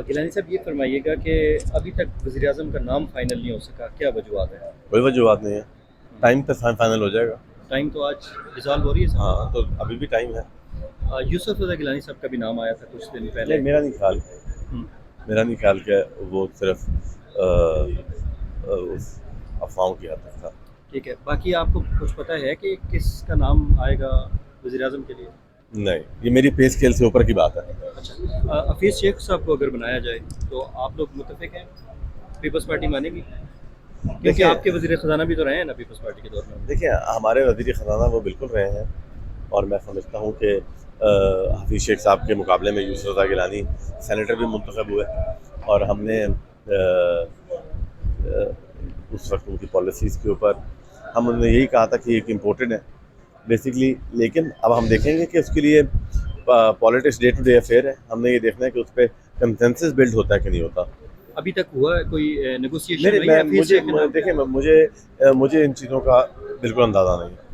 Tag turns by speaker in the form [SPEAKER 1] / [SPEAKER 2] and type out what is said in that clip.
[SPEAKER 1] گیلانی صاحب یہ فرمائیے گا کہ ابھی تک وزیر اعظم کا نام فائنل نہیں ہو سکا، کیا وجوہات ہیں؟
[SPEAKER 2] کوئی وجوہات نہیں ہے، ٹائم پہ فائنل ہو جائے گا.
[SPEAKER 1] ٹائم تو آج ڈیزالو ہو رہی ہے
[SPEAKER 2] ہاں تو ابھی بھی ٹائم ہے.
[SPEAKER 1] یوسف رضا گیلانی صاحب کا بھی نام آیا تھا کچھ دن پہلے.
[SPEAKER 2] نہیں، میرا نہیں خیال کہ وہ صرف اس افواہوں کی حد تک تھا.
[SPEAKER 1] ٹھیک ہے، باقی آپ کو کچھ پتہ ہے کہ کس کا نام آئے گا وزیر اعظم کے لیے؟
[SPEAKER 2] نہیں، یہ میری پے اسکیل سے اوپر کی بات ہے.
[SPEAKER 1] اچھا، حفیظ شیخ صاحب کو اگر بنایا جائے تو آپ لوگ متفق ہیں؟ پیپلز پارٹی مانے گی؟ کیونکہ
[SPEAKER 2] دیکھیں
[SPEAKER 1] آپ کے وزیر خزانہ بھی تو رہے ہیں نا پیپلز پارٹی کے دور میں.
[SPEAKER 2] دیکھیں ہمارے وزیر خزانہ وہ بالکل رہے ہیں، اور میں سمجھتا ہوں کہ حفیظ شیخ صاحب کے مقابلے میں یوسف رضا گیلانی سینیٹر بھی منتخب ہوئے، اور ہم نے اس وقت ان کی پالیسیز کے اوپر ہم نے یہی کہا تھا کہ ایک امپورٹنٹ ہے بیسکلی. لیکن اب ہم دیکھیں گے کہ اس کے لیے politics day to day affair ہے. ہم نے یہ دیکھنا ہے کہ اس پہ کنسنسس بلڈ ہوتا ہے کہ نہیں ہوتا.
[SPEAKER 1] ابھی تک ہوا ہے کوئی نیگوسیشن؟
[SPEAKER 2] مجھے ان چیزوں کا بالکل اندازہ نہیں ہے.